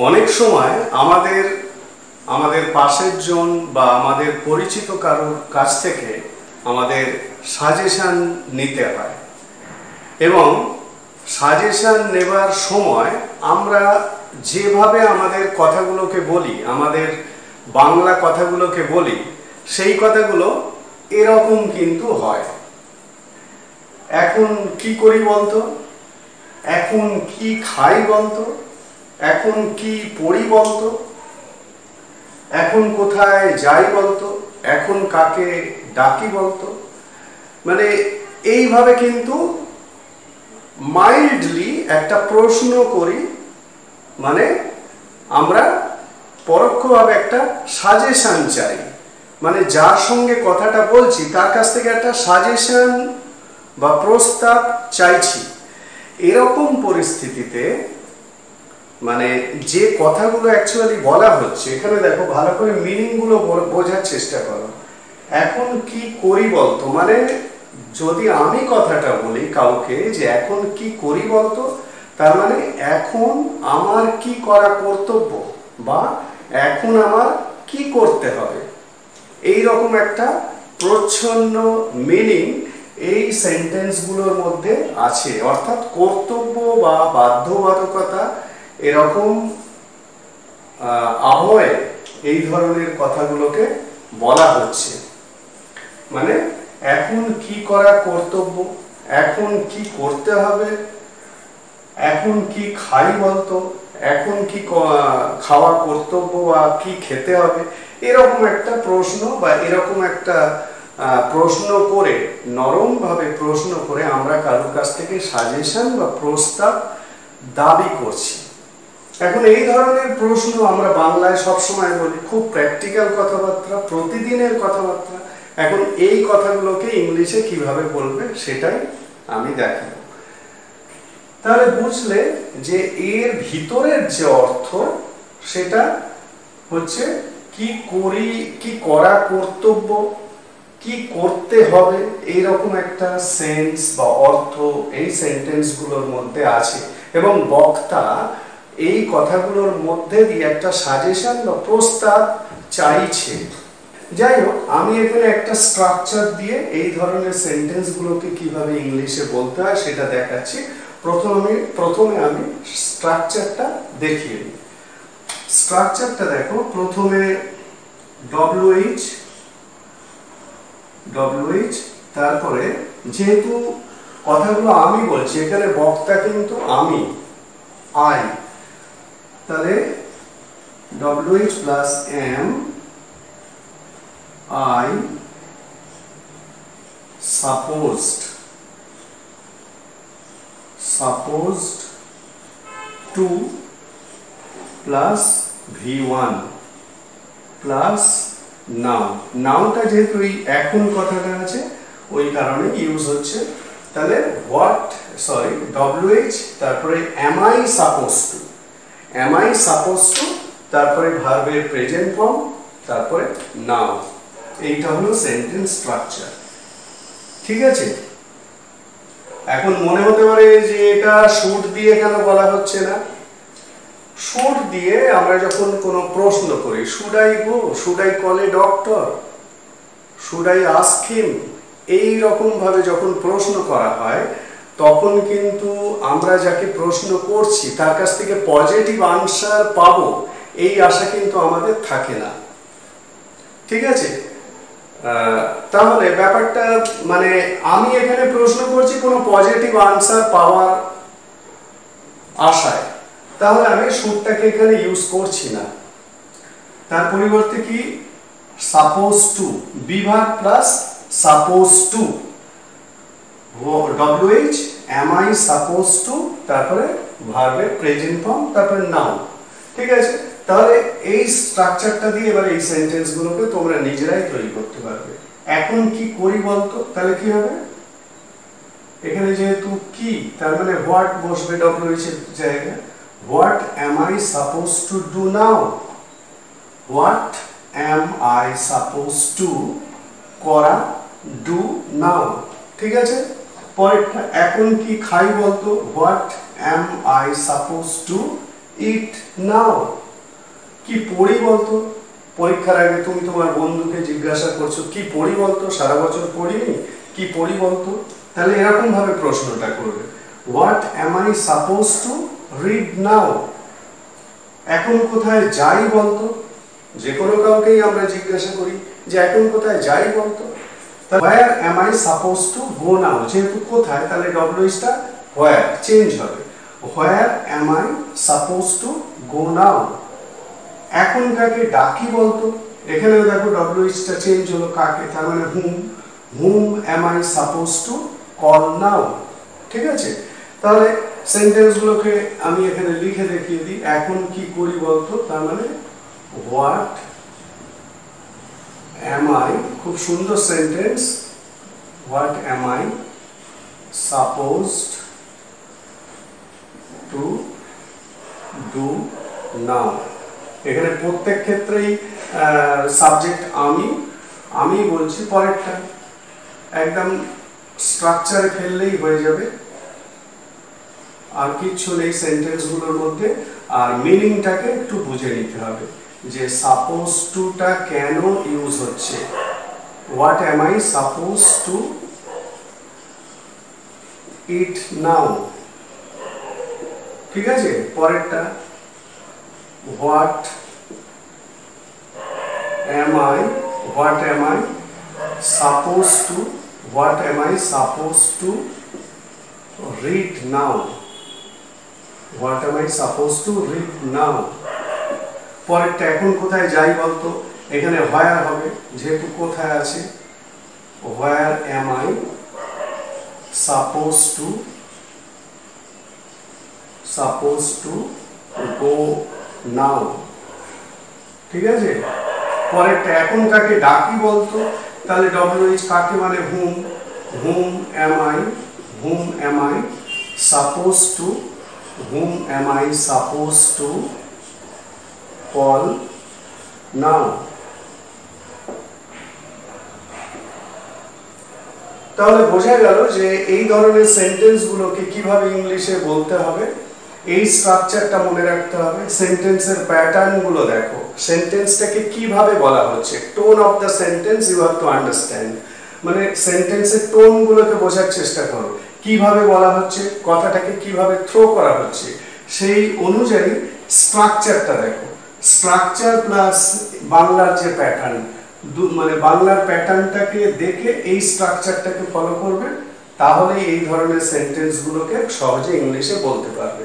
অনেক সময় আমাদের আমাদের পাশের জন বা আমাদের পরিচিত কারোর কাছ থেকে আমাদের সাজেশন নিতে হয় এবং সাজেশন নেবার সময় আমরা যেভাবে আমাদের কথাগুলোকে বলি, আমাদের বাংলা কথাগুলোকে বলি, সেই কথাগুলো এরকম কিন্তু হয়। এখন কি করি বলতো, এখন কি খাই বলতো, এখন কি পড়ি বলতো, এখন কোথায় যাই বলতো, এখন কাকে ডাকি বলতো। মানে এইভাবে কিন্তু মাইল্ডলি একটা প্রশ্ন করি, মানে আমরা পরোক্ষভাবে একটা সাজেশন চাই, মানে যার সঙ্গে কথাটা বলছি তার কাছ থেকে একটা সাজেশন বা প্রস্তাব চাইছি। এরকম পরিস্থিতিতে মানে যে কথাগুলো অ্যাকচুয়ালি বলা হচ্ছে, এখানে দেখো ভালো করে মিনিংগুলো বোঝার চেষ্টা করো। এখন কি করি বলতো, মানে যদি আমি কথাটা বলি কাউকে যে এখন কি করি বলতো, তার মানে এখন আমার কি করা কর্তব্য বা এখন আমার কি করতে হবে, এই রকম একটা প্রচ্ছন্ন মিনিং এই সেন্টেন্সগুলোর মধ্যে আছে। অর্থাৎ কর্তব্য বা বাধ্যবাধকতা এরকম আবহে এই ধরনের কথাগুলোকে বলা হচ্ছে। মানে এখন কি করা কর্তব্য, এখন কি করতে হবে, এখন কি খাই বলতো, এখন কি খাওয়া কর্তব্য বা কি খেতে হবে, এরকম একটা প্রশ্ন বা এরকম একটা প্রশ্ন করে, নরম ভাবে প্রশ্ন করে আমরা কারোর কাছ থেকে সাজেশন বা প্রস্তাব দাবি করছি। এখন এই ধরনের প্রশ্ন আমরা বাংলায় সবসময় বলি, খুব প্র্যাকটিক্যাল কথাবার্তা, প্রতিদিনের কথাবার্তা। এখন এই কথাগুলোকে ইংলিশে কিভাবে বলবে সেটাই আমি দেখাবো। তাহলে বুঝলে যে এর ভিতরের যে অর্থ সেটা হচ্ছে কি করি, কি করা কর্তব্য, কি করতে হবে, এইরকম একটা সেন্স বা অর্থ এই সেন্টেন্সগুলোর মধ্যে আছে এবং বক্তা এই কথাগুলোর মধ্যে দিয়ে একটা সাজেশন বা প্রস্তাব চাইছে। যাই হোক, আমি এখানে একটা স্ট্রাকচার দিয়ে এই ধরনের সেন্টেন্সগুলোকে কিভাবে ইংলিশে বলতে হয় সেটা দেখাচ্ছি। প্রথমে আমি স্ট্রাকচারটা দেখিয়ে দিই। স্ট্রাকচারটা দেখো, প্রথমে WH, তারপরে যেহেতু কথাগুলো আমি বলছি, এখানে বক্তা কিন্তু আমি, আই, তাহলে WH plus M, I supposed to plus V1 plus noun. নাউনটা যেহেতু এই এখন কথাটা আছে ওই কারণে ইউজ হচ্ছে। তাহলে WH, তারপরে am I supposed to, তারপরে ভার্বের প্রেজেন্ট ফর্ম, তারপরে নাউন। এইটা হলো সেন্টেন্স স্ট্রাকচার। ঠিক আছে? এখন মনে হতে পারে যে এটা শুড দিয়ে কেন বলা হচ্ছে না। শুড দিয়ে আমরা যখন কোনো প্রশ্ন করি, should I go, should I call a doctor, should I ask him, এই রকম ভাবে যখন প্রশ্ন করা হয় তখন কিন্তু আমরা যাকে প্রশ্ন করছি তার কাছ থেকে পজিটিভ আনসার পাবো এই আশা কিন্তু আমাদের থাকে না। ঠিক আছে? তাহলে ব্যাপারটা মানে আমি এখানে প্রশ্ন করছি কোনো পজিটিভ আনসার পাওয়ার আশায়, তাহলে আমি শুডটাকে এখানে ইউজ করছি না। তার পরিবর্তে কি সাপোজ টু, বিভাগ plus suppose two, WH am I supposed to, তারপরে ভার্বের প্রেজেন্ট ফর্ম, তারপরে নাউন। ঠিক আছে? তাহলে এই স্ট্রাকচারটা দিয়ে এবার এই সেন্টেন্সগুলোকে তোমরা নিজেরাই তৈরি করতে পারবে। এখন কি করি বলতো, তাহলে কি হবে, এখানে যেহেতু কি তার মানে হোয়াট বসবে WH এর জায়গায়। What am I supposed to do now? What am I supposed to করা, do now। ঠিক আছে? পরেরটা এখন কি খাই বলতো, What am I supposed to ইট নাও। কি পড়ি বলতো? পরীক্ষার আগে তুমি তোমার বন্ধুকে জিজ্ঞাসা করছো কি পড়ি বলতো, সারা বছর পড়িনি, কি পড়ি বলতো। তাহলে এরকম ভাবে প্রশ্নটা করবে, what am I suppose to read নাও। এখন কোথায় যাই বলতো? যে কোনো কাউকেই আমরা জিজ্ঞাসা করি যে এখন কোথায় যাই বলতো। Where am I suppose to go now, যেহেতু কোথায় তাহলে ডব্লিউএইচ টা হোয়ার চেঞ্জ হবে, where am I suppose to go now. এখন কাকে ডাকি বলতো? এখানেও দেখো ডব্লিউএইচ টা চেঞ্জ হলো, কাকে, তার মানে whom, whom am I suppose to call now. ঠিক আছে, তাহলে সেন্টেন্স গুলোকে আমি এখানে লিখে দেখিয়ে দিই। এখন কি করি বলতো, তার মানে হোয়াট অ্যাম আই, খুব সুন্দর sentence, what am I supposed to do now. এখানে প্রত্যেক ক্ষেত্রেই সাবজেক্ট আমি বলছি, পরেরটা একদম স্ট্রাকচারে ফেললেই হয়ে যাবে, আর কিচ্ছু নেই সেন্টেন্স গুলোর মধ্যে। আর মিনিংটাকে একটু বুঝে নিতে হবে যে সাপোজ টুটা কেন ইউজ হচ্ছে। What am I suppose to eat now. ঠিক আছে, পরেরটা what am I suppose to, what am I suppose to read now. What am I suppose to read now. পরেরটা এখন কোথায় যাই বলতো? এখানে হোয়ার হবে, যেহেতু কোথায় আছে, where am I suppose to go now. ঠিক আছে, পরেরটা এখন কাকে ডাকি বলতো? তাহলে ডব্লিউএইচ কাকে মানে whom, whom am I suppose to call now. তাহলে বোঝা গেল যে এই ধরনের সেন্টেন্স গুলোকে কিভাবে ইংলিশে বলতে হবে, এই স্ট্রাকচারটা মনে রাখতে হবে। সেন্টেন্সের প্যাটার্ন গুলো দেখো, সেন্টেন্সটাকে কিভাবে বলা হচ্ছে, tone of the sentence you have to understand. মানে সেন্টেন্সের টোন গুলোকে বোঝার চেষ্টা করো, কিভাবে বলা হচ্ছে, কথাটাকে কিভাবে থ্রো করা হচ্ছে, সেই অনুযায়ী স্ট্রাকচারটা দেখো। স্ট্রাকচার প্লাস বাংলার যে প্যাটার্ন, মানে বাংলার প্যাটার্নটাকে দেখে এই স্ট্রাকচারটাকে ফলো করবে, তাহলে এই ধরনের সেন্টেন্স গুলোকে সহজে ইংলিশে বলতে পারবে।